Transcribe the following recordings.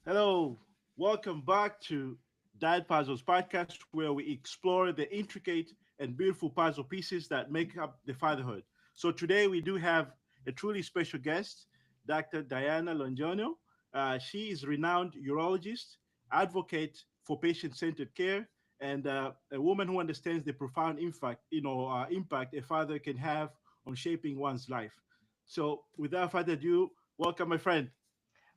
Hello, welcome back to Dad Puzzles podcast, where we explore the intricate and beautiful puzzle pieces that make up the fatherhood. So today we do have a truly special guest, Dr. Diana Londono. She is a renowned urologist, advocate for patient-centered care, and a woman who understands the profound impact a father can have on shaping one's life. So, without further ado, welcome, my friend.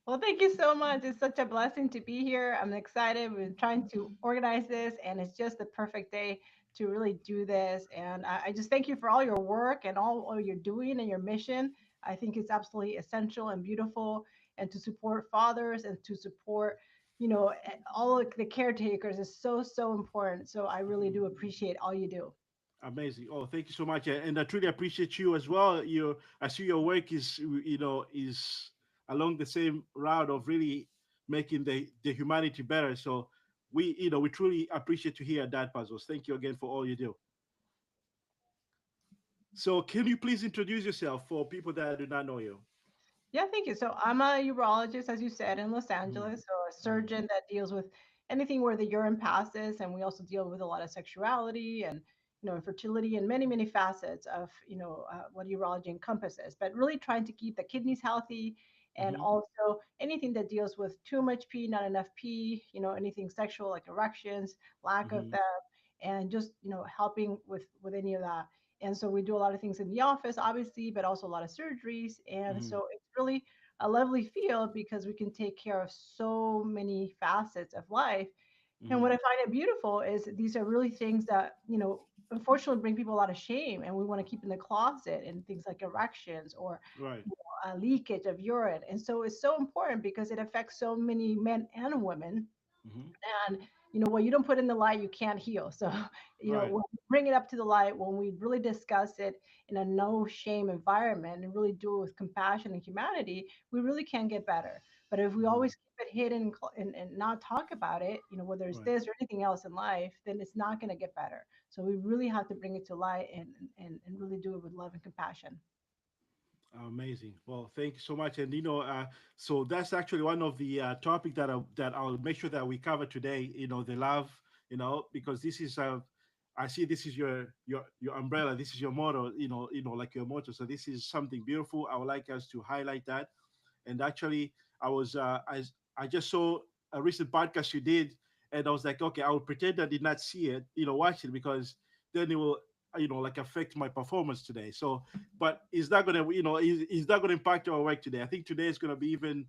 Well, thank you so much. It's such a blessing to be here. I'm excited. We've been trying to organize this, and it's just the perfect day to really do this. And I just thank you for all your work and all you're doing and your mission. I think it's absolutely essential and beautiful, and to support fathers and to support, all of the caretakers is so important. So I really do appreciate all you do. Amazing. Oh, thank you so much, and I truly appreciate you as well. I see your work is along the same route of really making the humanity better. So we truly appreciate you here at Dad Puzzles. Thank you again for all you do. So, can you please introduce yourself for people that do not know you? Yeah, thank you. So I'm a urologist, as you said, in Los Mhm, Angeles. So a mhm, surgeon that deals with anything where the urine passes, and we also deal with a lot of sexuality and infertility and many facets of what urology encompasses. But really trying to keep the kidneys healthy, and mhm, also anything that deals with too much pee, not enough pee, anything sexual like erections, lack of mhm, them, and just helping with any of that. And so we do a lot of things in the office, obviously, but also a lot of surgeries. And mhm, so it's really a lovely field because we can take care of so many facets of life. And mhm. what I find it beautiful is these are really things that, unfortunately bring people a lot of shame, and we want to keep in the closet, and things like erections or Right. leakage of urine. And so it's so important because it affects so many men and women. Mhm. And what you don't put in the light, you can't heal. So Right. when we bring it up to the light, when we really discuss it in a no shame environment and really do it with compassion and humanity, we really can get better. But if we Mhm. always keep it hidden and not talk about it, whether it's Right. this or anything else in life, then it's not going to get better. So we really have to bring it to light and really do it with love and compassion. Amazing. Well, thank you so much. And so that's actually one of the topic that I'll make sure that we cover today. The love. Because this is I see this is your umbrella. This is your motto. Like your motto. So this is something beautiful. I would like us to highlight that. And actually, I was I just saw a recent podcast you did, and I was like, okay, I will pretend I did not see it. Watch it because then it will like affect my performance today. So but it's not gonna it's not gonna impact our work today. I think today is gonna be even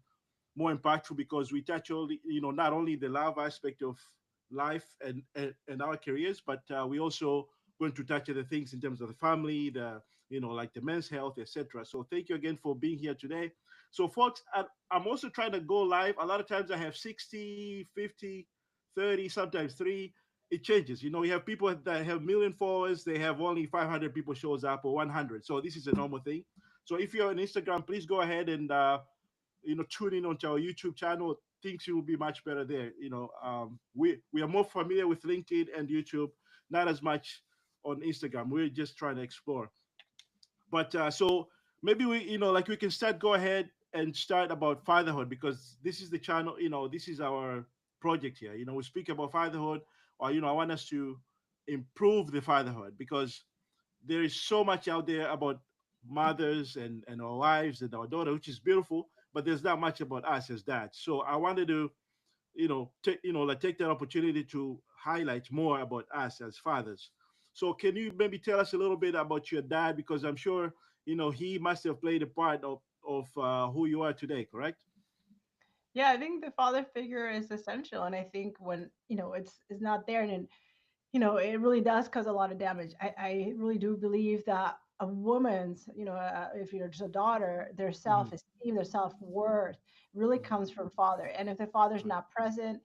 more impactful because we touch only not only the love aspect of life and our careers, but we also going to touch other things in terms of the family, the like the men's health, etc. So thank you again for being here today. So folks, I'm also trying to go live. A lot of times I have 60, 50, 30, sometimes three. It changes. We have people that have million followers, they have only 500 people shows up or 100. So this is a normal thing. So if you're on Instagram, please go ahead and tune in onto our YouTube channel. Things will be much better there. We are more familiar with LinkedIn and YouTube, not as much on Instagram. We're just trying to explore. But so maybe like we can start. Go ahead and start about fatherhood because this is the channel. This is our project here. We speak about fatherhood, or I want us to improve the fatherhood because there is so much out there about mothers and our wives and our daughter, which is beautiful, but there's not much about us as dads. So I wanted to, like take that opportunity to highlight more about us as fathers. So can you maybe tell us a little bit about your dad? Because I'm sure, he must have played a part of who you are today, correct? Yeah, I think the father figure is essential. And I think when, it's not there, and it really does cause a lot of damage. I really do believe that a woman's, if you're just a daughter, their Hmm. self-esteem, their self-worth really comes from father. And if the father's Right. not present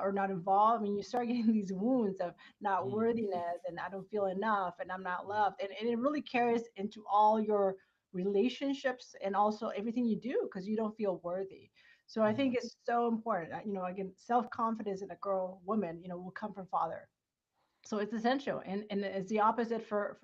or not involved, I mean, you start getting these wounds of not Mhm. worthiness, and I don't feel enough, and I'm not loved. And it really carries into all your relationships and also everything you do because you don't feel worthy. So I Mhm. think it's so important. Again, self-confidence in a girl, woman, will come from father. So it's essential, and it's the opposite for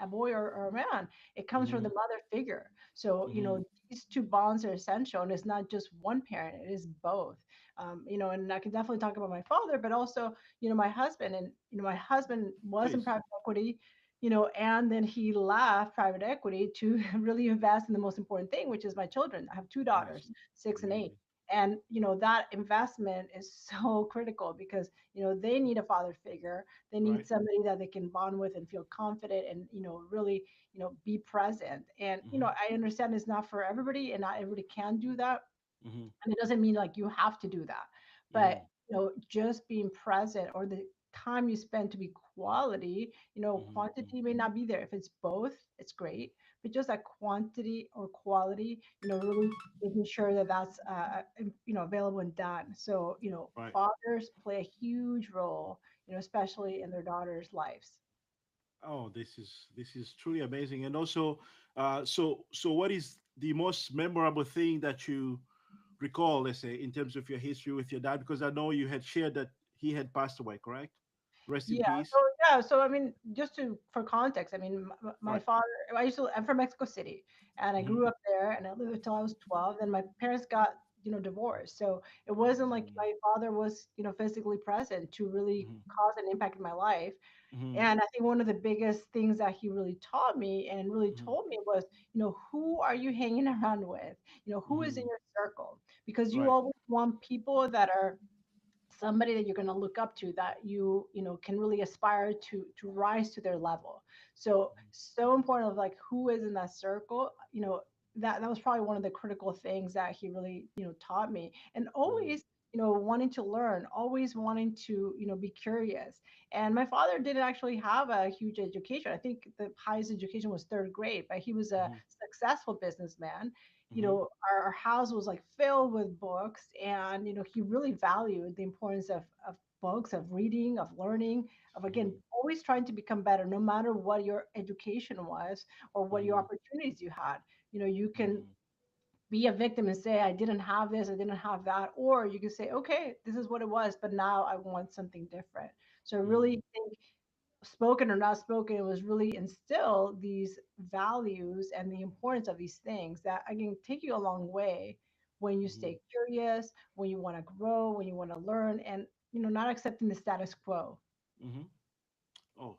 a boy or a man. It comes from the Mhm. mother figure. So Mhm. these two bonds are essential, and it's not just one parent, it is both. And I can definitely talk about my father, but also, my husband. And my husband was in Please. private equity, and then he left private equity to really invest in the most important thing, which is my children. I have two Yes. daughters, 6 and 8. Amazing. And that investment is so critical because they need a father figure. They need Right. somebody that they can bond with and feel confident, and really be present. And Mm-hmm. I understand it's not for everybody, and not everybody can do that, Mm-hmm. and it doesn't mean like you have to do that. But Mm-hmm. just being present, or the time you spend to be quality, Mm-hmm. quantity may not be there. If it's both, it's great. But just that quantity or quality, really making sure that that's available and done. So Right. fathers play a huge role, especially in their daughters' lives. Oh, this is truly amazing. And also, so what is the most memorable thing that you recall, let's say, in terms of your history with your dad? Because I know you had shared that he had passed away, correct? Rest in Yeah. peace. So yeah. So I mean, just to for context, I mean, my Right. father. I'm from Mexico City, and I Mm-hmm. grew up there, and I lived until I was 12. Then my parents got divorced. So it wasn't like my father was physically present to really Mm-hmm. cause an impact in my life. Mm-hmm. And I think one of the biggest things that he really taught me and really Mm-hmm. told me was, who are you hanging around with? Who is in Mm-hmm. your circle? Because you Right. always want people that are somebody that you're going to look up to, that can really aspire to rise to their level. So important of like who is in that circle. That was probably one of the critical things that he really taught me. And Mm-hmm. always wanting to learn, always wanting to be curious. And my father didn't actually have a huge education. I think the highest education was third grade, but he was a Mm-hmm. successful businessman. Mm-hmm. Our house was like filled with books, and he really valued the importance of books, of reading, of learning, of again always trying to become better, no matter what your education was or what your Mm-hmm. opportunities you had. You can Mm-hmm. be a victim and say, I didn't have this, I didn't have that, or you can say, okay, this is what it was, but now I want something different. So I Mm-hmm. really think, spoken or not spoken, it was really instill these values and the importance of these things that again take you a long way when you Mm-hmm. stay curious, when you want to grow, when you want to learn, and not accepting the status quo. Mm-hmm. Oh,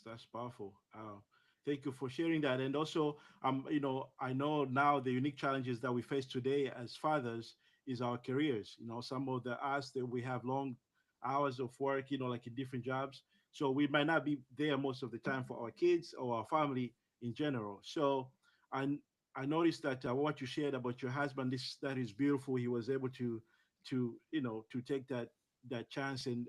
that's powerful. Thank you for sharing that. And also, I know now the unique challenges that we face today as fathers is our careers. Some of the us that we have long hours of work, like in different jobs. So we might not be there most of the time for our kids or our family in general. So I I noticed that what you shared about your husband, this that is beautiful. He was able to take that chance and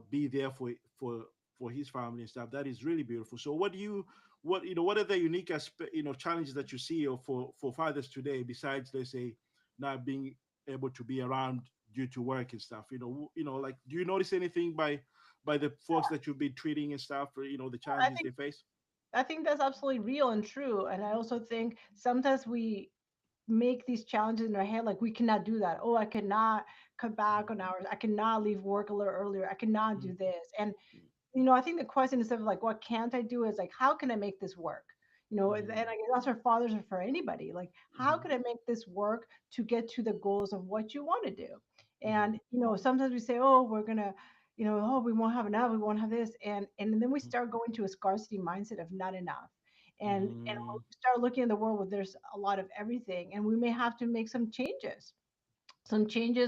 be there for his family and stuff. That is really beautiful. So what are the unique challenges that you see for fathers today, besides, let's say, not being able to be around due to work and stuff? Like, do you notice anything by the folks that you've been treating and stuff, the I challenges think they face? I think that's absolutely real and true. And I also think sometimes we make these challenges in our head like we cannot do that. Oh, I cannot cut back on hours. I cannot leave work a little earlier. I cannot Mm-hmm. do this. And I think the question instead of like, what can't I do, is like, how can I make this work? And Mm-hmm. I guess that's for fathers or for anybody. Like, how can I make this work to get to the goals of what you want to do? Mm-hmm. And sometimes we say, oh, we're gonna, oh, we won't have enough, we won't have this, and then we start going to a scarcity mindset of not enough. And when Mm-hmm. we start looking at the world where there's a lot of everything, and we may have to make some changes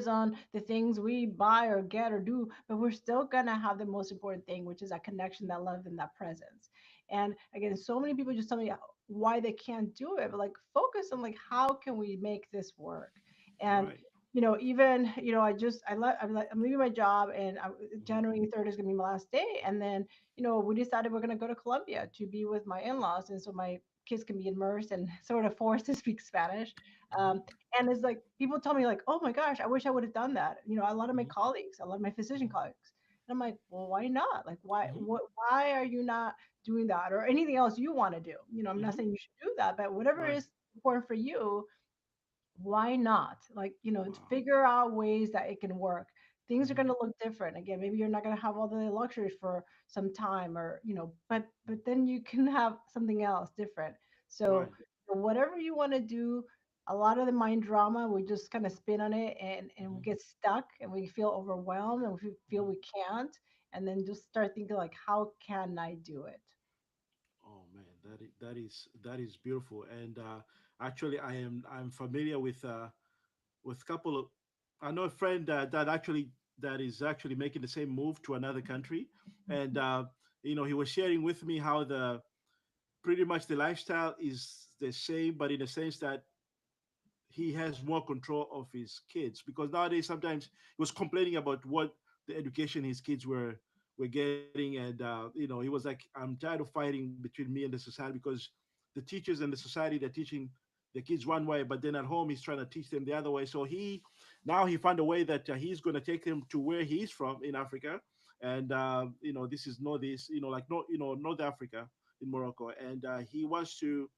on the things we buy or get or do, but we're still gonna have the most important thing, which is that connection, that love, and that presence. And again, so many people just tell me why they can't do it, but like focus on like how can we make this work? And Right. even I'm leaving my job, and Mm-hmm. January 3rd is gonna be my last day, and then we decided we're gonna go to Colombia to be with my in-laws, and so my kids can be immersed and sort of forced to speak Spanish. Mm-hmm. Um, and it's like people tell me like, oh my gosh, I wish I would have done that. A lot of my Mm-hmm. colleagues, a lot of my physician Mm-hmm. colleagues. And I'm like, well, why not? Like, Mm-hmm. why are you not doing that, or anything else you want to do? I'm not Mm-hmm. saying you should do that, but whatever Right. is important for you, why not? Like, to Wow. figure out ways that it can work. Things are Mm-hmm. going to look different. Again, maybe you're not going to have all the luxuries for some time, or but then you can have something else different. So Right. So whatever you want to do, a lot of the mind drama, we just kind of spin on it, and we Hmm. get stuck and we feel overwhelmed and we feel Hmm. we can't. And then just start thinking like, how can I do it? Oh man, that is beautiful. And actually, I'm familiar with couple of. I know a friend that is actually making the same move to another country, and he was sharing with me how the pretty much the lifestyle is the same, but in the sense that he has more control of his kids, because nowadays sometimes he was complaining about what the education his kids were getting, and he was like, I'm tired of fighting between me and the society, because the teachers and the society, they're teaching the kids one way, but then at home he's trying to teach them the other way. So he found a way that he's going to take them to where he's from in Africa, and this is northeast, like North Africa, in Morocco, and he wants to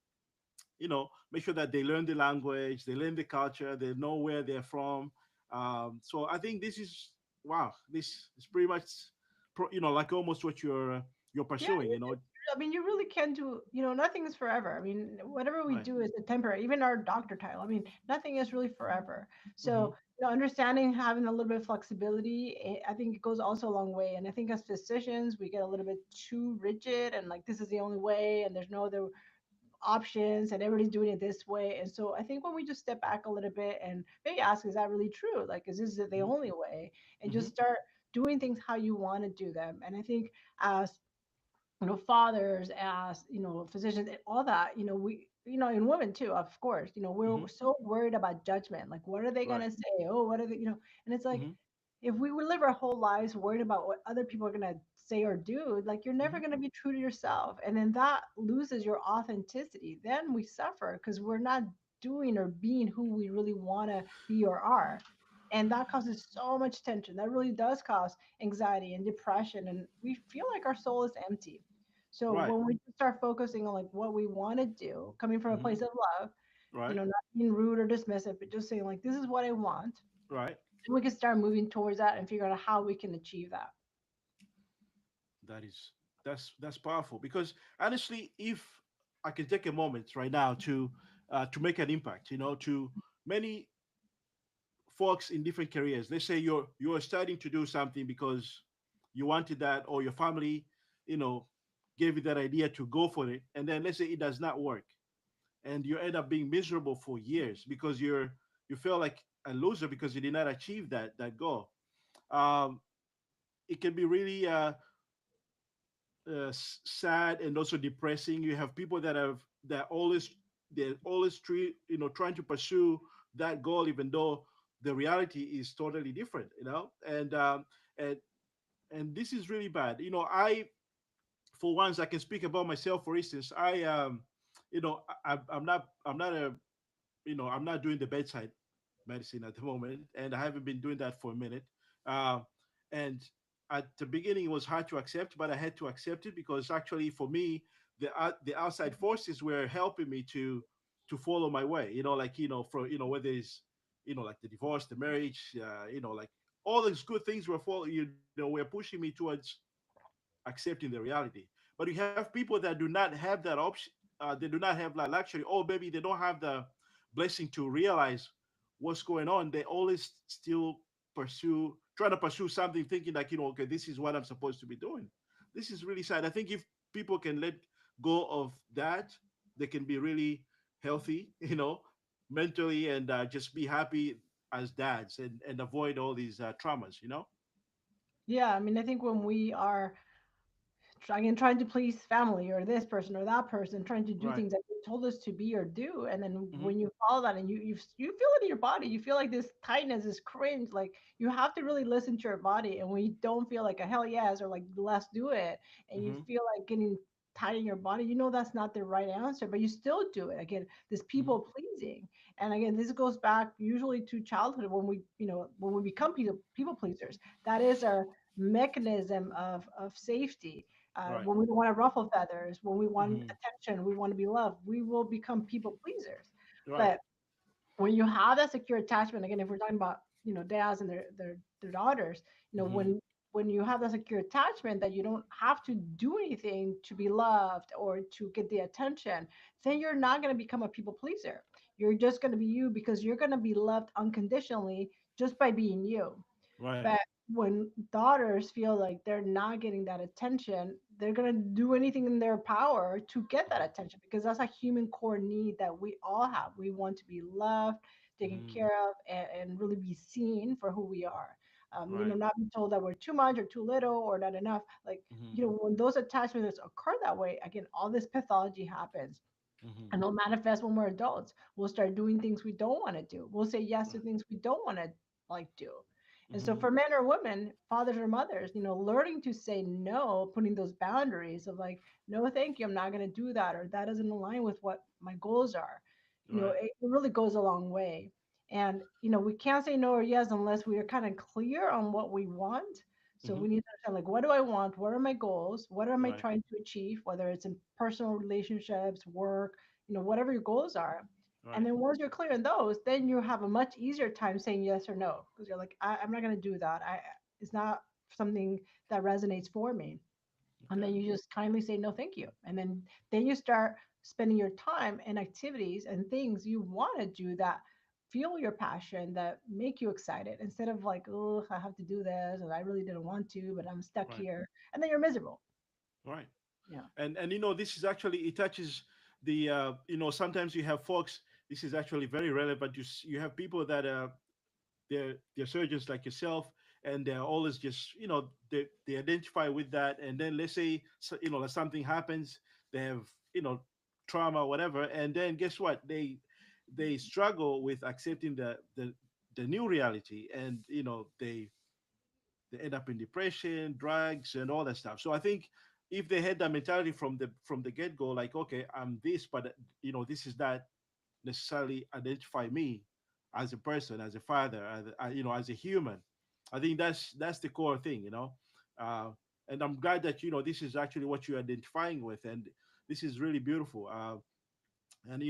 make sure that they learn the language, they learn the culture, they know where they're from. So I think this is wow. This is pretty much, like almost what you're Yeah, pursuing. I mean, you really can do, nothing is forever. I mean, whatever we Right. do is a temporary, even our doctor title. I mean, nothing is really forever. Mm-hmm. So, understanding, having a little bit of flexibility, I think it goes also a long way. And I think as physicians, we get a little bit too rigid and like, this is the only way and there's no other options and everybody's doing it this way. And so I think when we just step back a little bit and maybe ask, is that really true? Like, is this the Mm-hmm. only way? And Mm-hmm. just start doing things how you want to do them. And I think as fathers, as physicians, and all that, we, and women too, of course, Mm-hmm. we're so worried about judgment. Like, what are they Right. gonna say? Oh, what are they, and it's like, Mm-hmm. if we would live our whole lives worried about what other people are going to say or do, like, you're never Mm-hmm. going to be true to yourself. And then that loses your authenticity. Then we suffer because we're not doing or being who we really want to be or are. And that causes so much tension. That really does cause anxiety and depression. And we feel like our soul is empty. So Right. when we start focusing on like what we want to do, coming from a Mm-hmm. place of love, Right. not being rude or dismissive, but just saying like, this is what I want, Right. we can start moving towards that and figure out how we can achieve that. That is that's powerful, because honestly, if I can take a moment right now to make an impact, to many folks in different careers. Let's say you're starting to do something because you wanted that, or your family, you know, gave you that idea to go for it, and then let's say it does not work, and you end up being miserable for years because you feel like a loser because you did not achieve that goal. Um, it can be really sad and also depressing. You have people that always they're always trying to pursue that goal, even though the reality is totally different. And and this is really bad. I, for once, I can speak about myself. For instance, I'm not a I'm not doing the bedside medicine at the moment, and I haven't been doing that for a minute. Uh, and at the beginning, it was hard to accept, but I had to accept it because actually, for me, the outside forces were helping me to follow my way. Like for whether it's like the divorce, the marriage, like all those good things were were pushing me towards accepting the reality. But you have people that do not have that option. They do not have that luxury, or maybe they don't have the blessing to realize what's going on. They always still trying to pursue something, thinking like, okay, this is what I'm supposed to be doing. This is really sad. I think if people can let go of that, they can be really healthy, mentally, and just be happy as dads, and avoid all these traumas. Yeah, I mean, I think when we are trying to please family or this person or that person, trying to do Right. things that they told us to be or do, and then Hmm. when you follow that and you feel it in your body, you feel like this tightness, this cringe. Like, you have to really listen to your body, and when you don't feel like a hell yes or like let's do it, and you Hmm. feel like getting tight in your body, that's not the right answer, but you still do it. Again, this Hmm. people pleasing, and again, this goes back usually to childhood when we become people pleasers. That is our mechanism of safety. Right. When we want to ruffle feathers, when we want Hmm. attention, we want to be loved, we will become people pleasers. Right. But when you have that secure attachment, again, if we're talking about dads and their daughters, Hmm. when when you have that secure attachment that you don't have to do anything to be loved or to get the attention, then you're not going to become a people pleaser. You're just going to be you because you're going to be loved unconditionally just by being you. Right. But when daughters feel like they're not getting that attention, they're going to do anything in their power to get that attention because that's a human core need that we all have. We want to be loved, taken Mm-hmm. care of, and really be seen for who we are. Right. Not be told that we're too much or too little or not enough. Like, Mm-hmm. when those attachments occur that way, again, all this pathology happens. Mm-hmm. And they'll manifest when we're adults. We'll start doing things we don't want to do. We'll say yes to Right. things we don't want to like do. And so Mm-hmm. for men or women, fathers or mothers, learning to say no, putting those boundaries of like, no, thank you, I'm not going to do that, or that doesn't align with what my goals are. Right. It really goes a long way. And we can't say no or yes unless we are kind of clear on what we want. So Mm-hmm. we need to understand like, what do I want? What are my goals? What am I Right. trying to achieve? Whether it's in personal relationships, work, whatever your goals are. And Right. then once you're clear on those, then you have a much easier time saying yes or no because you're like, I'm not going to do that. It's not something that resonates for me. And Okay. then you just kindly say no, thank you. And then you start spending your time in activities and things you want to do that fuel your passion, that make you excited instead of like, oh, I have to do this and I really didn't want to, but I'm stuck Right. here. And then you're miserable. Right. Yeah. And this is actually, it touches the sometimes you have folks. This is actually very relevant. You have people that they're surgeons like yourself, and they're always just they identify with that. And then let's say like something happens, they have trauma or whatever, and then guess what, they struggle with accepting the new reality, and they end up in depression, drugs, and all that stuff. So I think if they had that mentality from the get-go, like, okay, I'm this, but this is not necessarily identify me as a person, as a father, as a human. I think that's the core thing, uh, and I'm glad that this is actually what you're identifying with, and this is really beautiful. And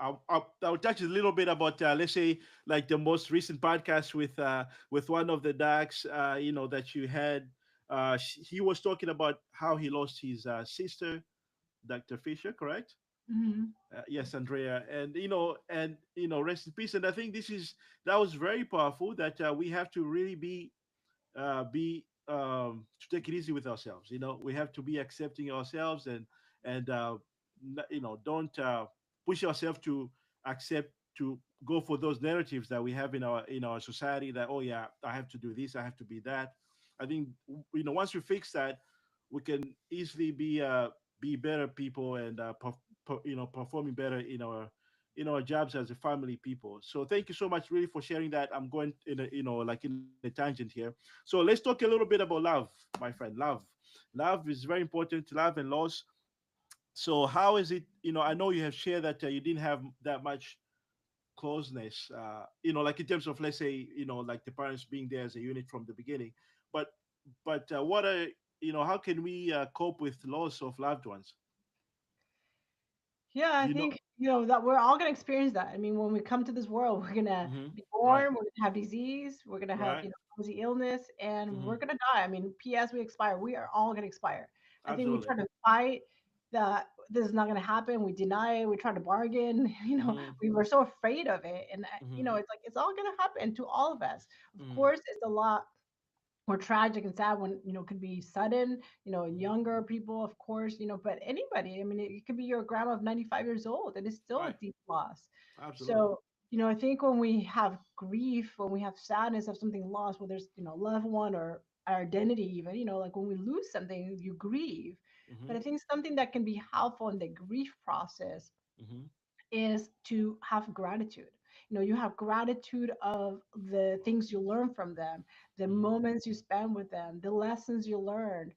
I'll touch a little bit about let's say like the most recent podcast with one of the docs that you had. He was talking about how he lost his sister, Dr. Fisher, correct? Hmm. Yes, Andrea, and rest in peace. And I think that was very powerful. That we have to really be to take it easy with ourselves. We have to be accepting ourselves, and don't push ourselves to accept to go for those narratives that we have in our society, that, oh yeah, I have to do this, I have to be that. I think once we fix that, we can easily be better people, and performing better in our jobs as a family people. So thank you so much really for sharing that. I'm going in a like in a tangent here. So let's talk a little bit about love, my friend. Love is very important. Love and loss. So how is it? I know you have shared that you didn't have that much closeness. Like in terms of, let's say, like the parents being there as a unit from the beginning. But what are how can we cope with loss of loved ones? Yeah, I Do you know? think that we're all gonna experience that. I mean, when we come to this world, we're gonna Hmm. be Right. born, we're gonna have disease, we're gonna have Right. obviously illness, and we're Hmm. gonna die. I mean, P.S. We expire. We are all gonna expire. I think we Absolutely. try to fight that this is not gonna happen. We deny it. We try to bargain. Hmm. We were so afraid of it, and Hmm. it's like it's all gonna happen to all of us. Of Hmm. course, it's a lot or tragic and sad when it could be sudden, in Hmm. younger people, of course, but anybody. I mean, it could be your grandma of 95 years old, and it's still a Right. deep loss. Absolutely. So I think when we have grief, when we have sadness of something lost, whether it's loved one or our identity, even, like when we lose something, you grieve. But Hmm. I think something that can be helpful in the grief process Hmm. is to have gratitude. You have gratitude of the things you learn from them, the Hmm. moments you spend with them, the lessons you learned,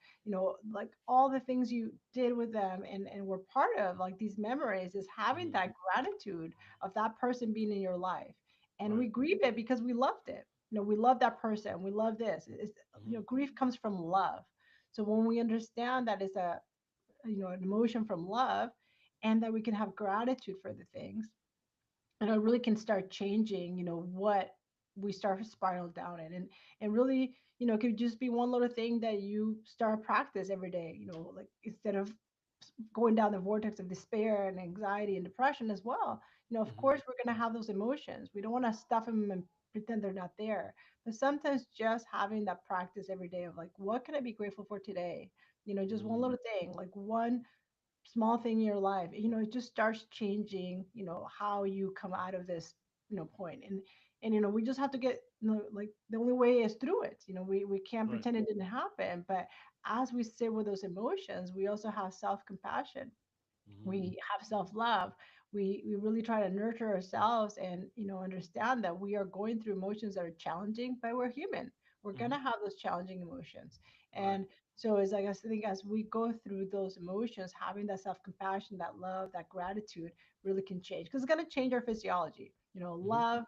like all the things you did with them and were part of, like these memories, is having Hmm. that gratitude of that person being in your life. And we Right. grieve it because we loved it. We love that person. We love this. Hmm. Grief comes from love. So when we understand that it's an emotion from love, and that we can have gratitude for the things, and it really can start changing what we start to spiral down it. And really, it could just be one little thing that you start practice every day, like instead of going down the vortex of despair and anxiety and depression as well. Of Hmm. course, we're going to have those emotions. We don't want to stuff them and pretend they're not there. But sometimes just having that practice every day of like, what can I be grateful for today? Just one Hmm. little thing, like one small thing in your life, it just starts changing, how you come out of this, point. And we just have to get, like the only way is through it. We can't Right. pretend it didn't happen. But as we sit with those emotions, we also have self-compassion, Hmm. we have self-love, we really try to nurture ourselves and understand that we are going through emotions that are challenging, but we're human. We're going Hmm. to have those challenging emotions. Right. And so as I guess, I think as we go through those emotions, having that self-compassion, that love, that gratitude really can change, because it's going to change our physiology. Hmm. Love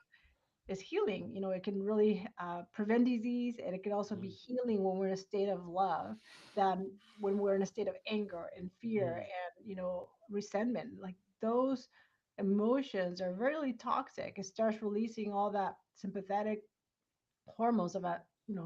is healing. It can really prevent disease, and it can also be Hmm. healing when we're in a state of love than when we're in a state of anger and fear Hmm. and resentment. Like those emotions are very toxic. It starts releasing all that sympathetic hormones of a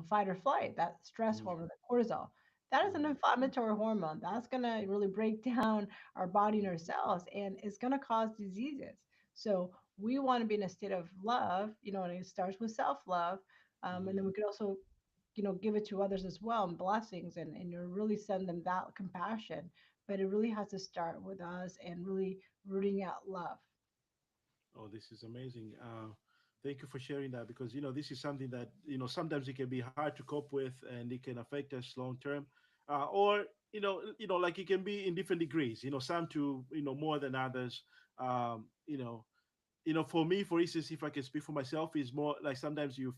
fight or flight, that stress Hmm. hormone, the cortisol. That is an Hmm. inflammatory hormone that's going to really break down our body and our cells, and it's going to cause diseases. So we want to be in a state of love, and it starts with self-love. And then Hmm. we could also give it to others as well, and blessings, and you really send them that compassion. But it really has to start with us and really rooting out love. Oh, this is amazing. Thank you for sharing that, because this is something that sometimes it can be hard to cope with, and it can affect us long term, or like it can be in different degrees. Some to more than others. Um, you know, for me, for instance, if I can speak for myself, is more like sometimes you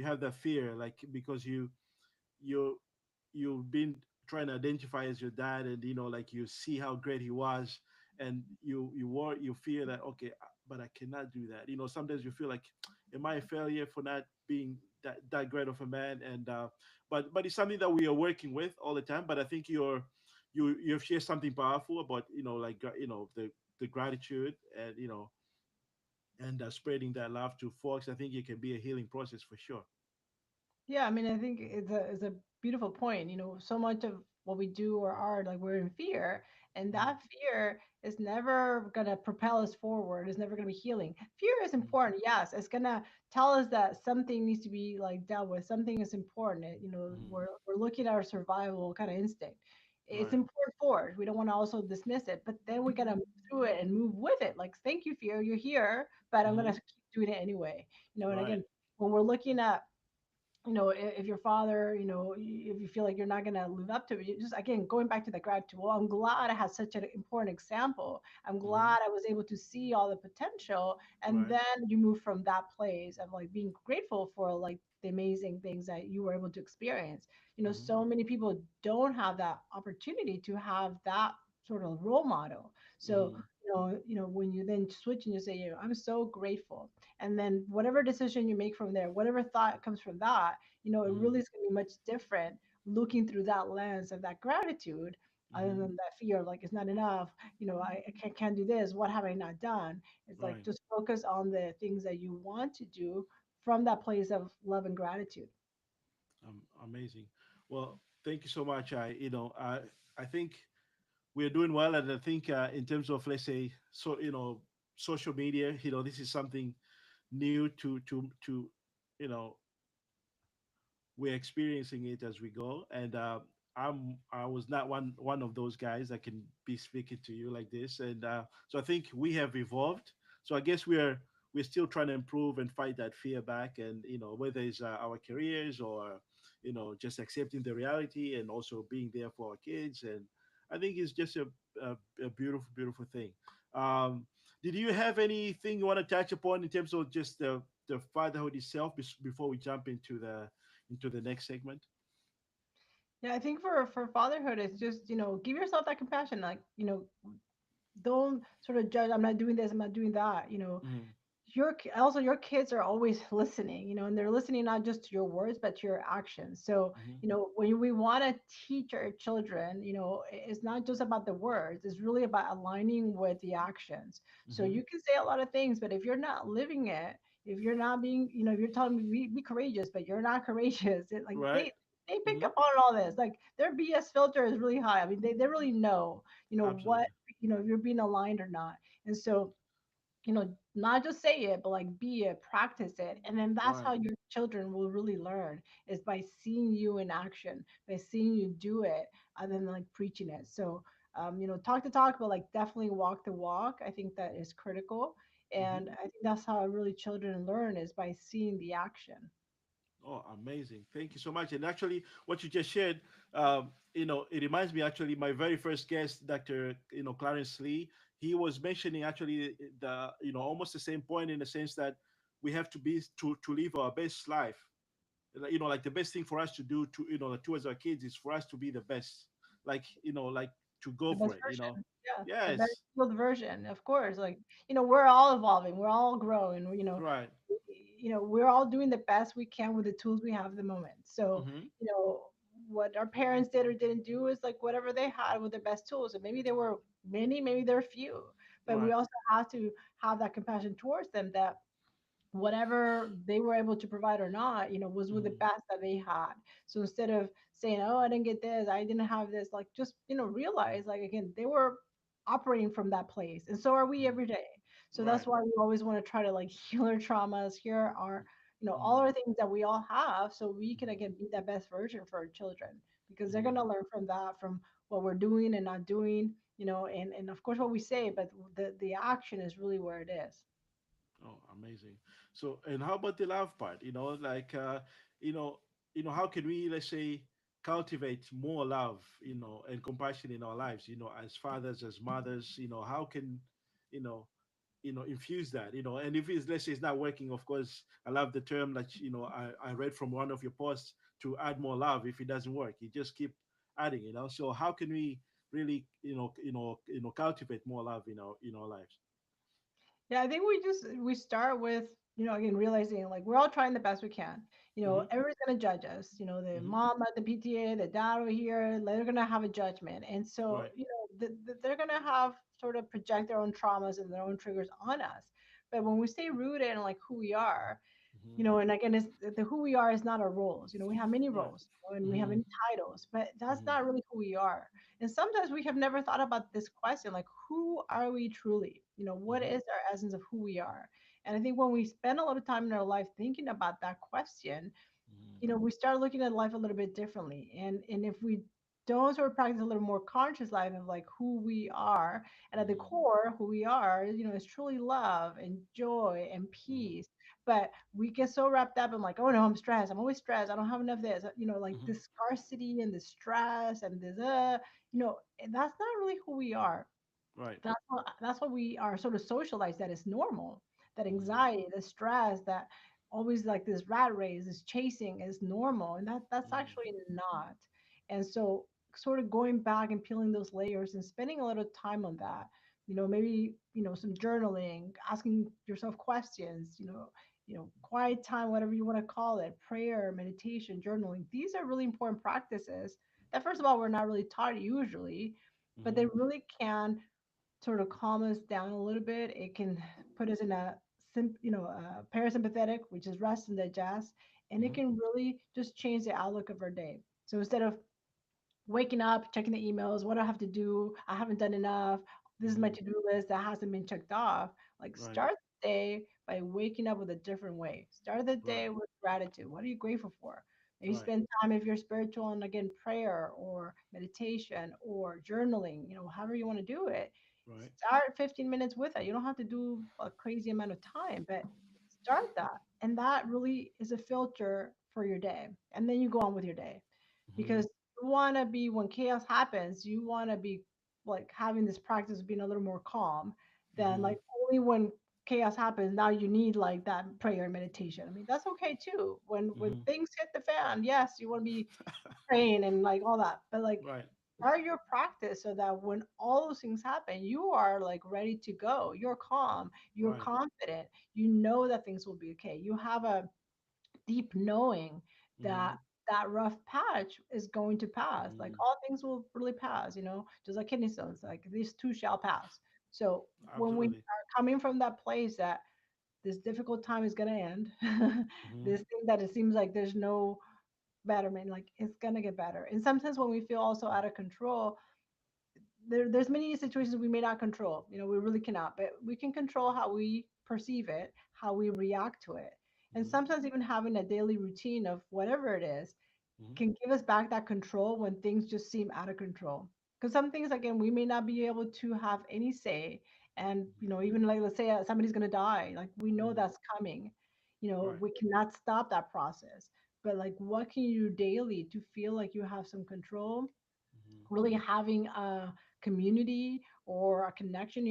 have that fear, like because you you've been trying to identify as your dad, and like you see how great he was, and you fear that, okay, but I cannot do that. Sometimes you feel like, am I a failure for not being that great of a man? And but it's something that we are working with all the time. But I think you've shared something powerful about like the gratitude, and and spreading that love to folks. I think it can be a healing process for sure. Yeah, I mean, I think it's a beautiful point. So much of what we do or are, like, we're in fear, and Mm-hmm. that fear is never gonna propel us forward. It's never gonna be healing. Fear is Mm-hmm. important, yes. It's gonna tell us that something needs to be like dealt with. Something is important. We're looking at our survival kind of instinct. It's Right. important for us. We don't want to also dismiss it, but then we gotta move through it and move with it. Like, thank you, fear, you're here, but I'm Mm-hmm. gonna keep doing it anyway. And Right. again, when we're looking at if your father, if you feel like you're not going to live up to it, just again, going back to the gratitude. Well, I'm glad I had such an important example. I'm Mm-hmm. glad I was able to see all the potential. And Right. then you move from that place of like being grateful for like the amazing things that you were able to experience. Mm-hmm. So many people don't have that opportunity to have that sort of role model. So, Mm-hmm. when you then switch and you say, I'm so grateful, and then whatever decision you make from there, whatever thought comes from that, it Mm-hmm. really is going to be much different looking through that lens of that gratitude, other Mm-hmm. than that fear, like it's not enough, I can't do this, what have I not done. It's like Right. just focus on the things that you want to do from that place of love and gratitude. Amazing. Well, thank you so much. I think we're doing well, and I think in terms of, let's say, so social media, this is something new to you know we're experiencing it as we go, and I was not one of those guys that can be speaking to you like this, and so I think we have evolved. So I guess we're still trying to improve and fight that fear back, and whether it's our careers, or just accepting the reality, and also being there for our kids. And I think it's just a beautiful thing. um did you have anything you want to touch upon in terms of just the fatherhood itself, before we jump into the next segment? Yeah, I think for fatherhood, it's just give yourself that compassion. Like, don't sort of judge. I'm not doing this, I'm not doing that. Mm-hmm. Also your kids are always listening, and they're listening not just to your words but to your actions. So Mm-hmm. when we want to teach our children, it's not just about the words, it's really about aligning with the actions. So Mm-hmm. you can say a lot of things, but if you're not living it, if you're not being, if you're telling me be courageous, but you're not courageous, like Right. they pick Hmm. up on all this. Like their BS filter is really high. I mean, they really know, what, Absolutely. if you're being aligned or not. And so, not just say it, but like be it, practice it. And then that's Right. how your children will really learn, is by seeing you in action, by seeing you do it, other than like preaching it. So, talk the talk, but like definitely walk the walk. I think that is critical. Hmm. And I think that's how really children learn, is by seeing the action. Oh, amazing. Thank you so much. And actually, what you just shared, it reminds me actually my very first guest, Dr. Clarence Lee, he was mentioning actually almost the same point in the sense that we have to be to live our best life. Like the best thing for us to do towards our kids is for us to be the best. Like to go The for best it. version. Yeah, the better Yes. healed version, of course. Like, we're all evolving, we're all growing, Right. we're all doing the best we can with the tools we have at the moment. So, Mm-hmm. you know, what our parents did or didn't do is like whatever they had with their best tools. And maybe there were many, maybe there were few, but we Right. also have to have that compassion towards them, that whatever they were able to provide or not, was with the Mm-hmm. best that they had. So instead of saying, "Oh, I didn't get this, I didn't have this," like just realize, like, again, they were operating from that place, and so are we every day. So that's Right. why we always want to try to like heal our traumas, heal our, all Mm-hmm. our things that we all have, so we can Mm-hmm. again be that best version for our children, because they're Mm-hmm. gonna learn from that, from what we're doing and not doing, and of course what we say, but the action is really where it is. Oh, amazing. So, and how about the love part? You know, how can we, let's say, cultivate more love, and compassion in our lives, as fathers, as mothers, how can, you know, infuse that, and if it's, let's say, it's not working, of course, I love the term that, I read from one of your posts, to add more love. If it doesn't work, you just keep adding, so how can we really, cultivate more love in our lives? Yeah, I think we start with, again, realizing like we're all trying the best we can. Mm-hmm. Everyone's gonna judge us. The Mm-hmm. mom at the PTA, the dad over here, they're gonna have a judgment. And so, Right. they're gonna have sort of project their own traumas and their own triggers on us. But when we stay rooted in like who we are, Mm-hmm. and again, it's the who we are is not our roles. We have many Right. roles, and we have Mm-hmm. many titles, but that's Mm-hmm. not really who we are. And sometimes we have never thought about this question, like, who are we truly? What Mm-hmm. is our essence of who we are? And I think when we spend a lot of time in our life thinking about that question, we start looking at life a little bit differently. And if we don't sort of practice a little more conscious life of like who we are, and at the Mm-hmm. core, who we are, is truly love and joy and Mm-hmm. peace. But we get so wrapped up in like, oh no, I'm stressed. I'm always stressed. I don't have enough of this. Like Mm-hmm. this scarcity and this stress and this, and that's not really who we are. Right. That's what we are sort of socialized that is normal. That Mm-hmm. anxiety, the stress, that always like this rat race, this chasing is normal, and that's actually Mm-hmm. not. And so, sort of going back and peeling those layers and spending a little time on that. Maybe some journaling, asking yourself questions. Quiet time, whatever you want to call it, prayer, meditation, journaling. These are really important practices that, first of all, we're not really taught usually, but Mm-hmm. they really can sort of calm us down a little bit. It can put us in a parasympathetic, which is rest and digest, and it Mm-hmm. can really just change the outlook of our day. So instead of waking up, checking the emails, what do I have to do? I haven't done enough. This is my Mm-hmm. to-do list that hasn't been checked off. Like Right. start the day by waking up with a different way. Start the Right. day with gratitude. What are you grateful for? Maybe Right. spend time if you're spiritual and again prayer or meditation or journaling, however you want to do it. Right. Start 15 minutes with it. You don't have to do a crazy amount of time, but start that. And that really is a filter for your day. And then you go on with your day, Mm-hmm. because you want to be, when chaos happens, you want to be like having this practice of being a little more calm than Mm-hmm. like only when chaos happens now you need like that prayer and meditation. I mean, that's okay too. When Mm-hmm. things hit the fan, yes, you want to be praying and like all that, but like Right. start your practice so that when all those things happen, you are like ready to go. You're calm, you're Right. confident, you know that things will be okay. You have a deep knowing Mm-hmm. that that rough patch is going to pass. Like Mm-hmm. all things will really pass, just like kidney stones, like these too shall pass. So when we Absolutely. are coming from that place that this difficult time is going to end. Hmm. This thing that it seems like there's no betterment, like it's going to get better. And sometimes when we feel also out of control, there's many situations we may not control. We really cannot, but we can control how we perceive it, how we react to it. And Hmm. sometimes even having a daily routine of whatever it is Hmm. can give us back that control when things just seem out of control. Because some things, again, we may not be able to have any say. And, even like, let's say somebody's going to die, like we know Hmm. that's coming. Right. We cannot stop that process. But like, what can you do daily to feel like you have some control? Hmm. Really having a community or a connection,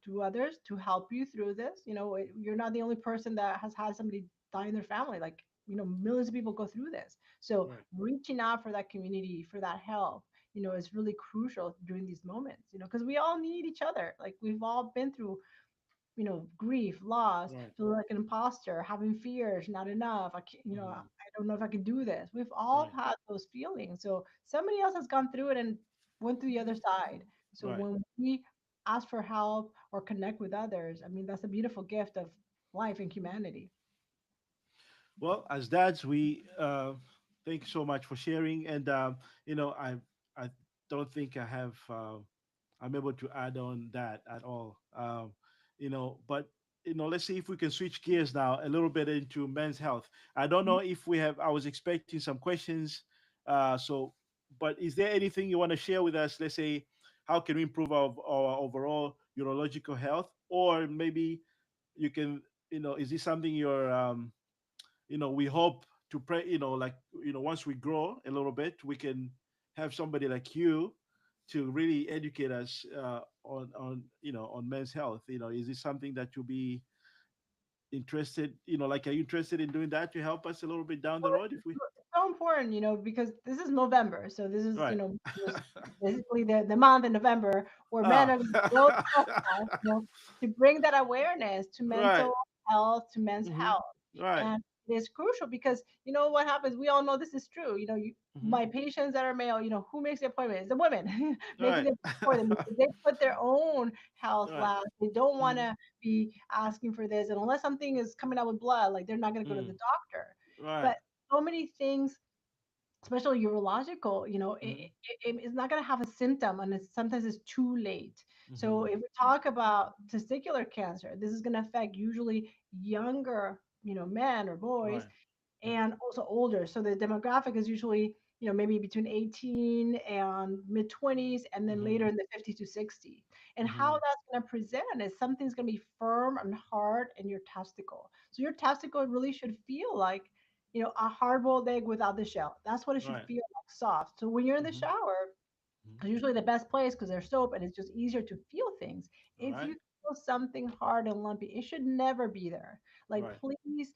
to others to help you through this. You're not the only person that has had somebody die in their family. Like, millions of people go through this. So Right. reaching out for that community, for that help, is really crucial during these moments, because we all need each other. Like, we've all been through, grief, loss, Right. feeling like an imposter, having fears, not enough. I can't, I Hmm. don't know if I can do this. We've all Right. had those feelings. So somebody else has gone through it and went through the other side. So Right. when we ask for help or connect with others, I mean, that's a beautiful gift of life and humanity. Well, as dads, we thank you so much for sharing. And I don't think I have. I'm able to add on that at all. But let's see if we can switch gears now a little bit into men's health. I don't know if we have. I was expecting some questions. But is there anything you want to share with us? Let's say, how can we improve our overall urological health, or maybe you can. Is this something we hope to pray, like, once we grow a little bit, we can have somebody like you to really educate us on men's health. Is this something that you'll be interested, like, are you interested in doing that to help us a little bit down the road if we. So important, because this is November. So this is, Right. just basically the month in November where men Ah. are going to go protest, to bring that awareness to Right. mental health, to men's Hmm. health. Right. And it is crucial because what happens, we all know this is true. Hmm. My patients that are male, who makes the appointment? It's the women making Right. it for them because they put their own health Right. last. They don't want Hmm. to be asking for this. And unless something is coming out with blood, like they're not going to go to the Mm. doctor. Right. But so many things, especially urological, Hmm. it's not going to have a symptom, and sometimes it's too late. So Hmm. if we talk about testicular cancer, this is going to affect usually younger, men or boys, Right. and also older. So the demographic is usually, maybe between 18 and mid 20s, and then Hmm. later in the 50 to 60. And how Hmm. that's going to present is something's going to be firm and hard in your testicle. So your testicle really should feel like, a hard-boiled egg without the shell. That's what it should Right. feel like, soft. So when you're in the Hmm. shower, Hmm. it's usually the best place because there's soap and it's just easier to feel things. If Right. you feel something hard and lumpy, it should never be there. Like, Right. please,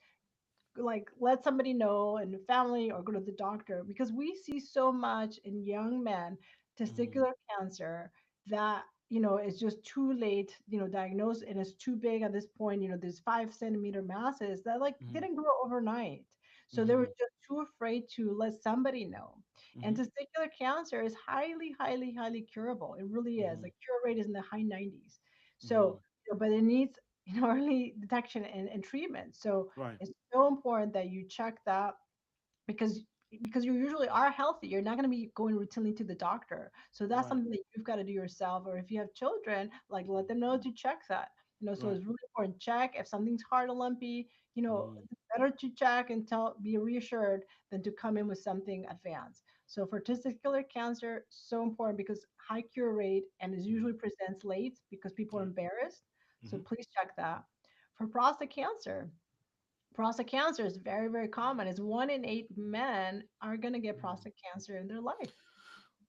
like, let somebody know in the family or go to the doctor, because we see so much in young men Hmm. testicular cancer that, it's just too late, diagnosed, and it's too big at this point. There's 5 centimeter masses that like Hmm. didn't grow overnight, so they were Hmm. just too afraid to let somebody know. And Hmm. testicular cancer is highly, highly, highly curable. It really is. Hmm. The cure rate is in the high 90s. Hmm. So, but it needs, early detection and treatment. So Right. it's so important that you check that, because you usually are healthy. You're not going to be going routinely to the doctor. So that's Right. something that you've got to do yourself. Or if you have children, like, let them know to check that. So Right. it's really important. Check if something's hard or lumpy. Hmm. It's better to check and be reassured than to come in with something advanced. So for testicular cancer, so important because high cure rate, and it Hmm. usually presents late because people are Right. embarrassed. So Hmm. please check that. For prostate cancer is very, very common. It's 1 in 8 men are going to get prostate cancer in their life.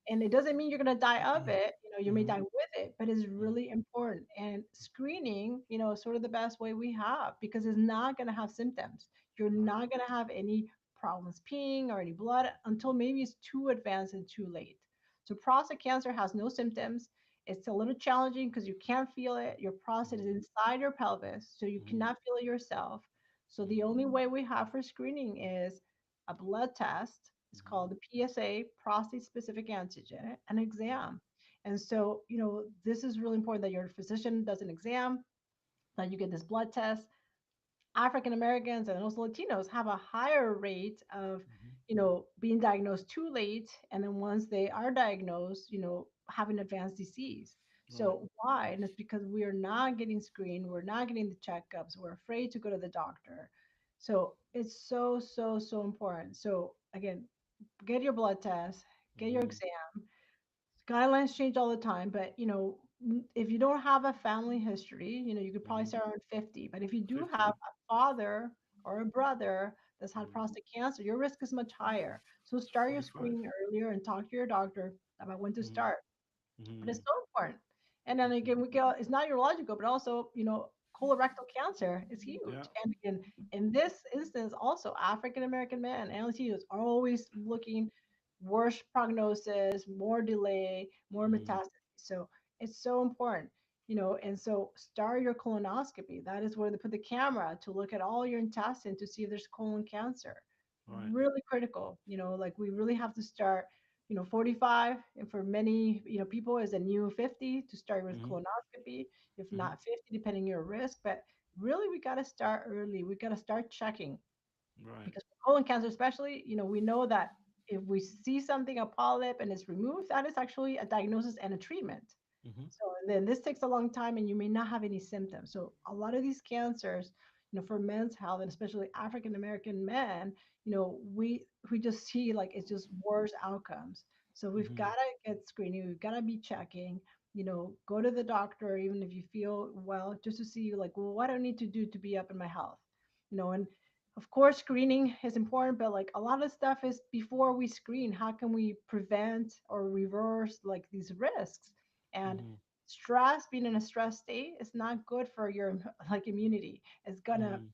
And it doesn't mean you're going to die of it. You may Hmm. die with it, but it's Hmm. really important. And screening, is sort of the best way we have, because it's not going to have symptoms. You're Right. not going to have any problems peeing or any blood until maybe it's too advanced and too late. So prostate cancer has no symptoms. It's a little challenging because you can't feel it. Your prostate is Hmm. inside your pelvis, so you Hmm. cannot feel it yourself. So the Hmm. only way we have for screening is a blood test. It's Hmm. called the PSA, prostate specific antigen, an Right. exam. And so, this is really important that your physician does an exam, that you get this blood test. African Americans and also Latinos have a higher rate of, Hmm. being diagnosed too late, and then once they are diagnosed, having advanced disease. Right. So why? And it's because we are not getting screened, we're not getting the checkups, we're afraid to go to the doctor. So it's so, so, so important. So again, get your blood test, get your Hmm. exam. Guidelines change all the time, but if you don't have a family history, you could probably Hmm. start around 50. But if you do 50. have a father or a brother that's had Mm. prostate cancer, your risk is much higher. So start your 45. screening earlier and talk to your doctor about when to Hmm. start. But it's Hmm. so important. And then again, we go, it's not urological, but also, colorectal cancer is Yeah. huge. And again, in this instance, also African American men and Latinos are always looking worse prognosis, more delay, more Hmm. metastasis. So it's so important, and so start your colonoscopy. That is where they put the camera to look at all your intestine to see if there's colon cancer. Right. Really critical, like we really have to start 45, and for many, people is a new 50 to start with Hmm. colonoscopy, if Hmm. not 50, depending on your risk. But really, we got to start early. We got to start checking, Right. because for colon cancer, especially, we know that if we see something, a polyp, and it's removed, that is actually a diagnosis and a treatment. Hmm. So, and then this takes a long time and you may not have any symptoms. So a lot of these cancers, for men's health, and especially African American men, we just see like it's just worse outcomes. So we've Hmm. got to get screening, we've got to be checking, go to the doctor even if you feel well, just to see like, well, what do I need to do to be up in my health? And of course screening is important, but like a lot of stuff is before we screen, how can we prevent or reverse like these risks? And Hmm. stress, being in a stress state, is not good for your like immunity. It's gonna Hmm.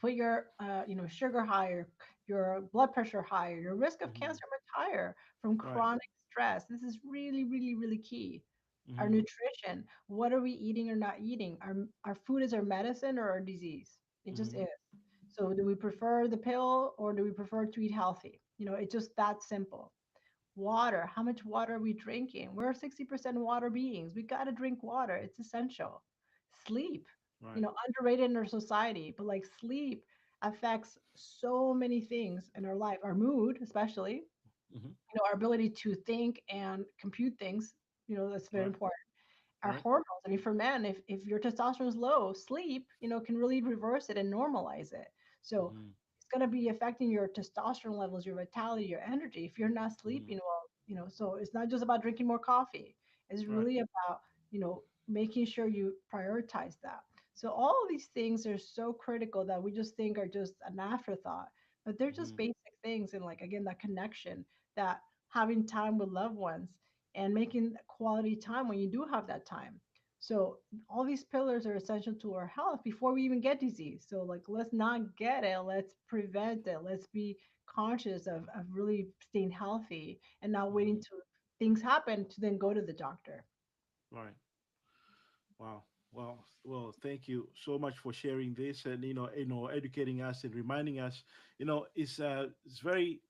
put your sugar higher, your blood pressure higher, your risk of Hmm. cancer much higher from Right. chronic stress. This is really, really, really key. Our Hmm. nutrition, what are we eating or not eating? Our food is our medicine or our disease? It just Hmm. is. So do we prefer the pill or do we prefer to eat healthy? It's just that simple. Water, how much water are we drinking? We're 60% water beings. We got to drink water. It's essential. Sleep, Right. underrated in our society, but like sleep affects so many things in our life, our mood, especially, Hmm. our ability to think and compute things, that's very Right. important. Our Right. hormones. I mean, for men, if your testosterone is low, sleep, can really reverse it and normalize it. So Hmm. it's going to be affecting your testosterone levels, your vitality, your energy. If you're not Hmm. sleeping well, so it's not just about drinking more coffee. It's Right. really about, making sure you prioritize that. So all of these things are so critical that we just think are just an afterthought, but they're just Hmm. basic things. And like, again, that connection, that having time with loved ones and making quality time when you do have that time. So all these pillars are essential to our health before we even get disease. So like let's not get it, let's prevent it. Let's be conscious of really staying healthy and not waiting Hmm. to things happen to then go to the doctor. Right. Wow. Well, thank you so much for sharing this and educating us and reminding us. It's very.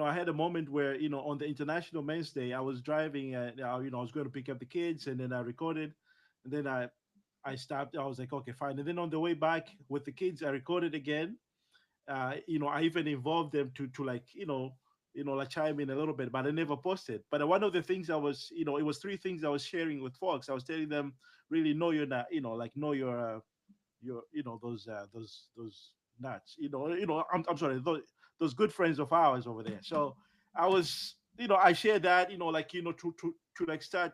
I had a moment where on the International Men's Day, I was driving. I was going to pick up the kids, and then I recorded, and then I stopped. I was like, okay, fine. And then on the way back with the kids, I recorded again. I even involved them to like like chime in a little bit, but I never posted. But one of the things I was it was three things I was sharing with folks. I was telling them really know your not like know your those nuts. I'm sorry, those good friends of ours over there. So I was I shared that like to like start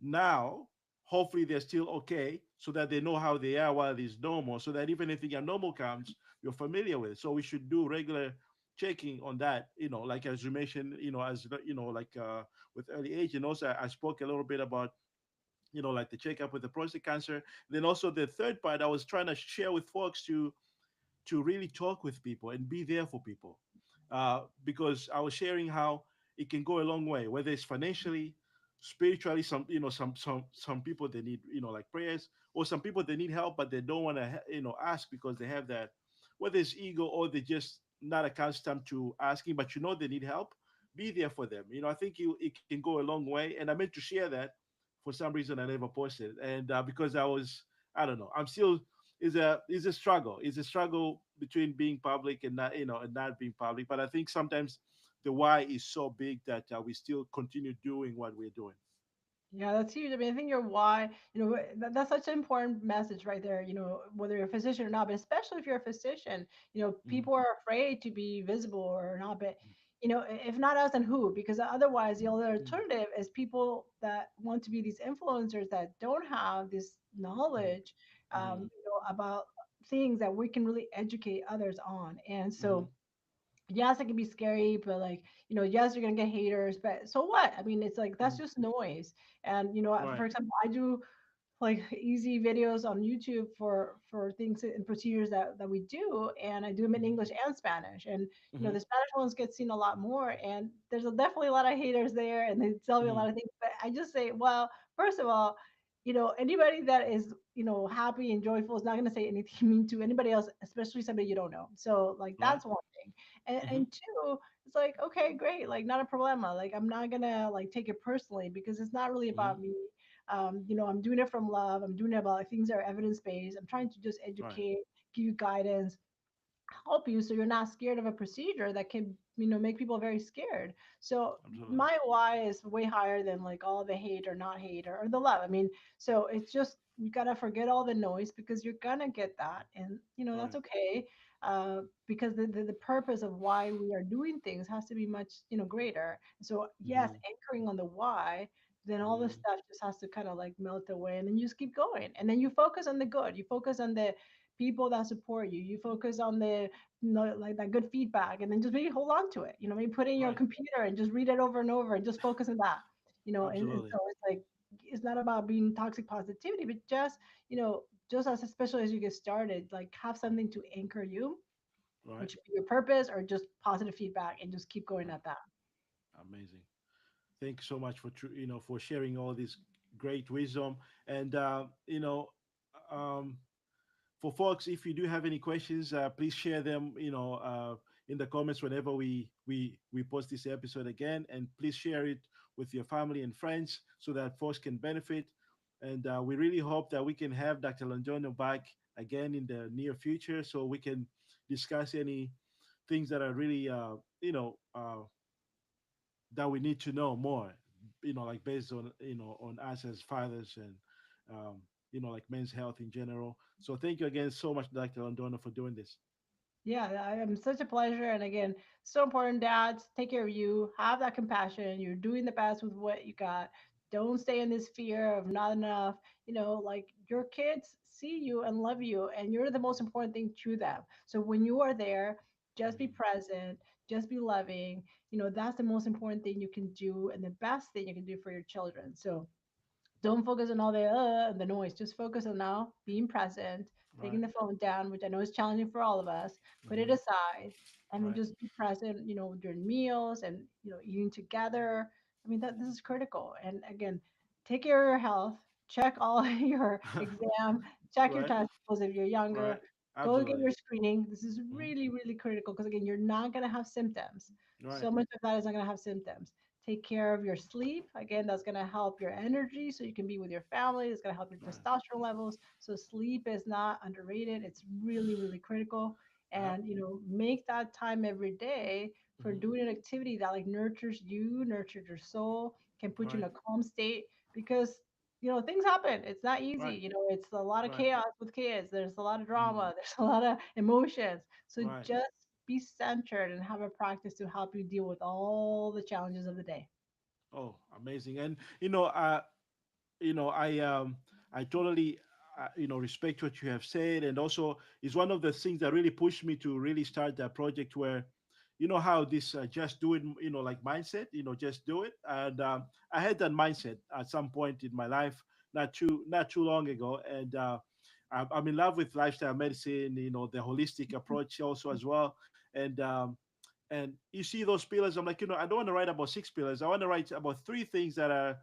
now. Hopefully they're still okay, so that they know how they are while it is normal, so that even if the abnormal comes, you're familiar with it. So we should do regular checking on that, like as you mentioned, as like with early age. And also I spoke a little bit about like the checkup with the prostate cancer. Then also the third part I was trying to share with folks to really talk with people and be there for people, because I was sharing how it can go a long way, whether it's financially, spiritually. Some people they need like prayers, or some people they need help but they don't want to ask because they have that, whether it's ego or they just not accustomed to asking, but they need help. Be there for them. I think it can go a long way, and I meant to share that. For some reason I never posted, and because I don't know, I'm still is a struggle. It's a struggle between being public and not, and not being public. But I think sometimes the why is so big that we still continue doing what we're doing. Yeah, that's huge. I mean, I think your why, that's such an important message right there, whether you're a physician or not, but especially if you're a physician, Hmm. people are afraid to be visible or not, but, if not us, then who? Because otherwise, the other alternative is people that want to be these influencers that don't have this knowledge, Hmm. about things that we can really educate others on. And Hmm. so, yes, it can be scary, but like, yes, you're gonna get haters, but so what? I mean, it's like that's Hmm. just noise. And Right. for example, I do like easy videos on YouTube for things and procedures that we do, and I do them in Hmm. English and Spanish. And Hmm. the Spanish ones get seen a lot more, and there's definitely a lot of haters there, and they tell me a Hmm. lot of things. But I just say, well, first of all, anybody that is happy and joyful is not going to say anything mean to anybody else, especially somebody you don't know. So like Right. that's one thing. And Hmm. and two, it's like, okay, great, like not a problema. Like I'm not gonna like take it personally because it's not really Hmm. about me. I'm doing it from love. I'm doing it about like, things that are evidence based. I'm trying to just Right. educate, give you guidance, help you so you're not scared of a procedure that can make people very scared. So Absolutely. my why is way higher than like all the hate or not hate or the love. I mean, so it's just you gotta forget all the noise because you're gonna get that, and Right. that's okay. Because the purpose of why we are doing things has to be much greater. So yes, Hmm. anchoring on the why, then all this Hmm. stuff just has to kind of like melt away, and then you just keep going, and then you focus on the good. You focus on the people that support you. You focus on the like that good feedback, and then just maybe hold on to it. Maybe put it in your Right. computer and just read it over and over and just focus on that. And Absolutely. so it's like it's not about being toxic positivity, but just as especially as you get started, like have something to anchor you, Right. which would be your purpose or just positive feedback, and just keep going Right. at that. Amazing. Thank you so much for for sharing all this great wisdom. And um, for folks, if you do have any questions, please share them. In the comments whenever we post this episode again, and please share it with your family and friends so that folks can benefit. And we really hope that we can have Dr. Londono back again in the near future, so we can discuss any things that are really that we need to know more, like based on on us as fathers, and like men's health in general. So thank you again so much, Dr. Londono, for doing this. Yeah, I am such a pleasure. And again, so important, dads. Take care of you. Have that compassion. You're doing the best with what you got. Don't stay in this fear of not enough. Like your kids see you and love you, and you're the most important thing to them. So when you are there, just be Mhm. present, just be loving. That's the most important thing you can do, and the best thing you can do for your children. So don't focus on all the noise. Just focus on now being present, taking Right. the phone down, which I know is challenging for all of us. Put it Hmm. aside, and then Right. just be present. During meals and eating together. I mean that this is critical. And again, take care of your health. Check all your exam. Check your Right. testicles if you're younger. Right. Go get Absolutely. your screening. This is Hmm. really, really critical because again, you're not gonna have symptoms. Right. So much of that is not gonna have symptoms. Take care of your sleep. Again, that's going to help your energy so you can be with your family. It's going to help your Right. testosterone levels. So sleep is not underrated. It's really, really critical. Yep. And, make that time every day for Hmm. doing an activity that like nurtures you, nurtures your soul, can put you in Right. a calm state because things happen. It's not easy. Right. It's a lot of Right. chaos with kids. There's a lot of Hmm. drama. There's a lot of emotions. So Right. just be centered and have a practice to help you deal with all the challenges of the day. Oh, amazing. And I totally respect what you have said, and also it's one of the things that really pushed me to really start that project, where how this just do it, like mindset, just do it. And I had that mindset at some point in my life, not too long ago. And I'm in love with lifestyle medicine, the holistic approach also as well. And you see those pillars, I'm like, I don't want to write about six pillars. I want to write about three things that are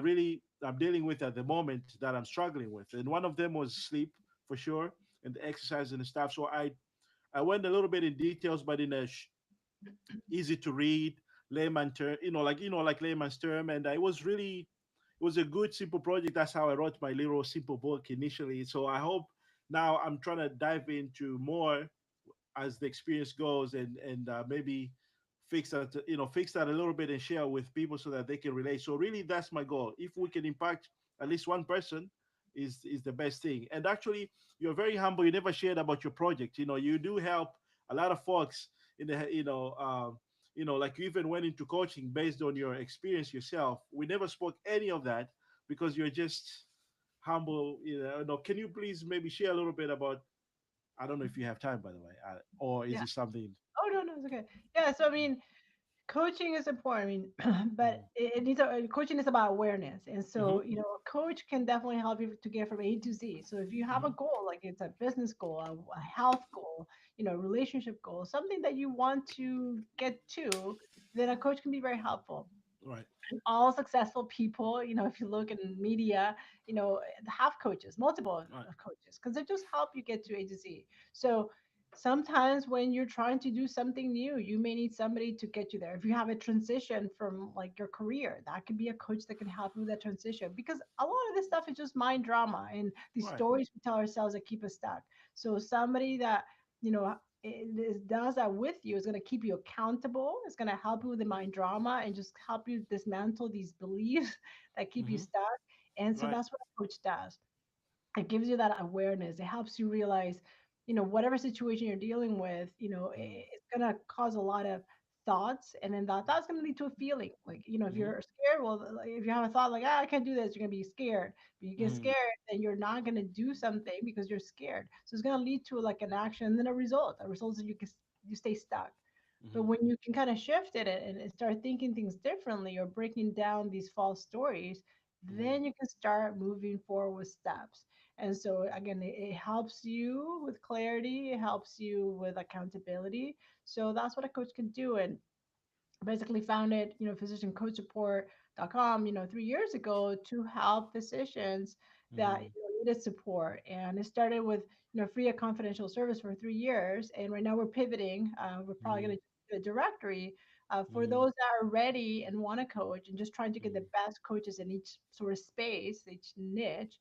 really I'm dealing with at the moment, that I'm struggling with. And one of them was sleep, for sure, and the exercise and the stuff. So I went a little bit in details, but in a easy to read layman term, like layman's term. And it was a good simple project. That's how I wrote my little simple book initially. So I hope now I'm trying to dive into more as the experience goes, and maybe fix that a little bit and share with people so that they can relate. So really, that's my goal. If we can impact at least one person, is the best thing. And actually, you're very humble. You never shared about your project. You do help a lot of folks in the like you even went into coaching based on your experience yourself. We never spoke any of that because you're just humble. No, can you please maybe share a little bit about, I don't know if you have time, by the way, or is Yeah. it something? Oh no, no, it's okay. Yeah. So I mean, coaching is important. I mean, but Mm-hmm. it needs coaching is about awareness, and Mm-hmm. so a coach can definitely help you to get from A to Z. So if you have a Mm-hmm. goal, like it's a business goal, a health goal, a relationship goal, something that you want to get to, then a coach can be very helpful. Right. All successful people, if you look in media, have coaches, multiple Right. coaches, because they just help you get to A to Z. So sometimes when you're trying to do something new, you may need somebody to get you there. If you have a transition from like your career, that could be a coach that can help you with that transition, because a lot of this stuff is just mind drama and these Right. stories we tell ourselves that keep us stuck. So somebody that you know does that with you is going to keep you accountable. It's going to help you with the mind drama and just help you dismantle these beliefs that keep you Mm-hmm. stuck. And so Right. that's what a coach does. It gives you that awareness. It helps you realize, whatever situation you're dealing with, Mm-hmm. it's going to cause a lot of thoughts. And then that's going to lead to a feeling. Like, if Mm-hmm. you're scared, well, like, if you have a thought like, I can't do this, you're going to be scared. But you get Mm-hmm. scared, then you're not going to do something because you're scared. So it's going to lead to like an action and then a result. A result is you stay stuck. But Mm-hmm. when you can kind of shift it and start thinking things differently or breaking down these false stories, Mm-hmm. then you can start moving forward with steps. And so again, it helps you with clarity, it helps you with accountability. So that's what a coach can do. And basically founded, physiciancoachsupport.com, 3 years ago to help physicians that Mm-hmm. needed support. And it started with, free and confidential service for 3 years. And right now we're pivoting. We're probably Mm-hmm. going to do a directory for Mm-hmm. those that are ready and want to coach and just trying to get the best coaches in each sort of space, each niche.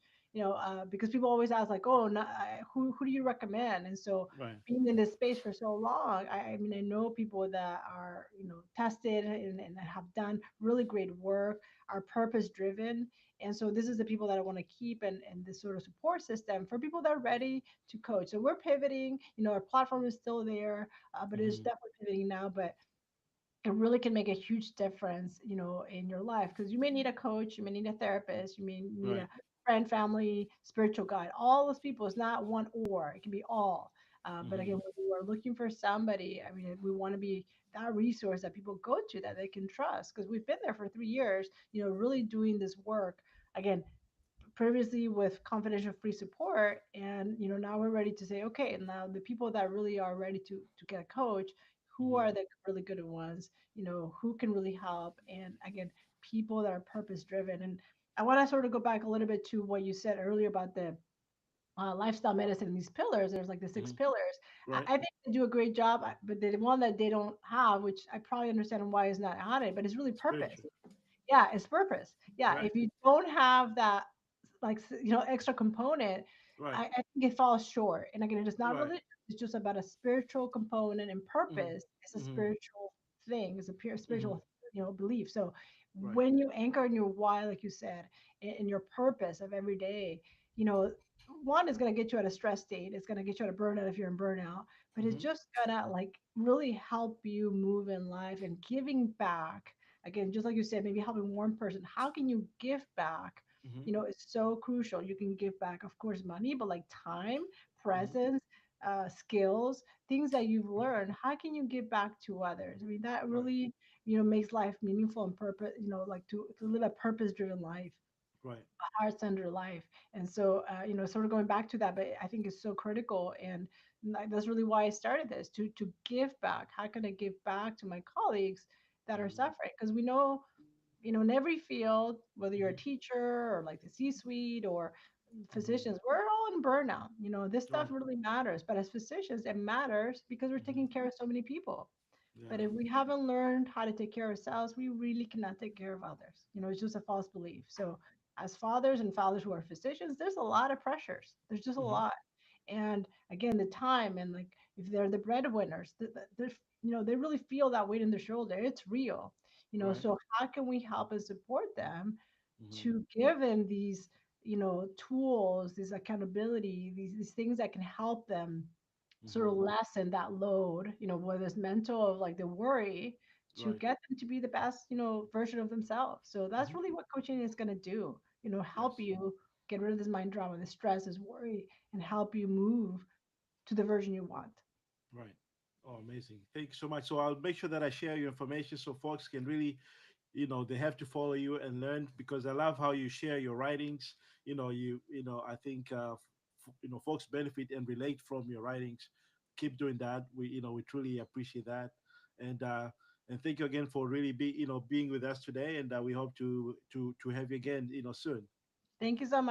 Because people always ask like, oh, no, who do you recommend? And so Right. being in this space for so long, I mean, I know people that are, tested and have done really great work, are purpose driven. And so this is the people that I want to keep and this sort of support system for people that are ready to coach. So we're pivoting, our platform is still there, but it's Mm-hmm. definitely pivoting now. But it really can make a huge difference, in your life, because you may need a coach, you may need a therapist, you may need Right. a friend, family, spiritual guide. All those people, it's not one or, it can be all. But Mm-hmm. again, when we are looking for somebody, I mean, we want to be that resource that people go to that they can trust, because we've been there for 3 years, really doing this work. Again, previously with confidential free support, and now we're ready to say, okay, now the people that really are ready to get a coach, who Mm-hmm. are the really good ones, who can really help. And again, people that are purpose driven. And I want to sort of go back a little bit to what you said earlier about the lifestyle medicine and these pillars. There's like the six Mm-hmm. pillars. Right. I think they do a great job, but the one that they don't have, which I probably understand why is not on it, but it's really purpose. Spiritual. Yeah, it's purpose. Yeah, Right. if you don't have that, like, extra component, Right. I think it falls short. And again, it is not Right. religious. It's just about a spiritual component, and Mm-hmm. purpose is a Mm-hmm. spiritual thing. It's a pure Mm-hmm. spiritual, belief. So Right. when you anchor in your why, like you said, in your purpose of every day, you know, one is going to get you out of stress state. It's going to get you out of burnout if you're in burnout, but it's Mm-hmm. just going to like really help you move in life and giving back. Again, just like you said, maybe helping one person. How can you give back? Mm-hmm. It's so crucial. You can give back, of course, money, but like time, Mm-hmm. presence, skills, things that you've learned. How can you give back to others? I mean, that Right. really, makes life meaningful and purpose. Like to live a purpose-driven life, Right. a heart-centered life. And so, sort of going back to that, but I think it's so critical. And that's really why I started this, to give back. How can I give back to my colleagues that are Mm-hmm. suffering? Because we know, in every field, whether you're a Mm-hmm. teacher or like the C-suite or Mm-hmm. physicians, we're all in burnout. This stuff Right. really matters. But as physicians, it matters because we're Mm-hmm. taking care of so many people. But Yeah. if we haven't learned how to take care of ourselves, we really cannot take care of others. It's just a false belief. So, as fathers and fathers who are physicians, there's a lot of pressures. There's just a Mm-hmm. lot. And again, the time, and like if they're the breadwinners, they're, they really feel that weight in their shoulder. It's real. Right. So how can we help and support them Mm-hmm. to give them these, tools, this accountability, these things that can help them sort Mm-hmm. of lessen that load, whether it's mental or like the worry, to Right. get them to be the best, version of themselves. So that's Mm-hmm. really what coaching is going to do, help Yes. you get rid of this mind drama, the stress, this worry, and help you move to the version you want. Right. Oh, amazing. Thank you so much. So I'll make sure that I share your information so folks can really, they have to follow you and learn, because I love how you share your writings. I think, folks benefit and relate from your writings. Keep doing that. We truly appreciate that. And, and thank you again for really being with us today. And we hope to have you again, soon. Thank you so much.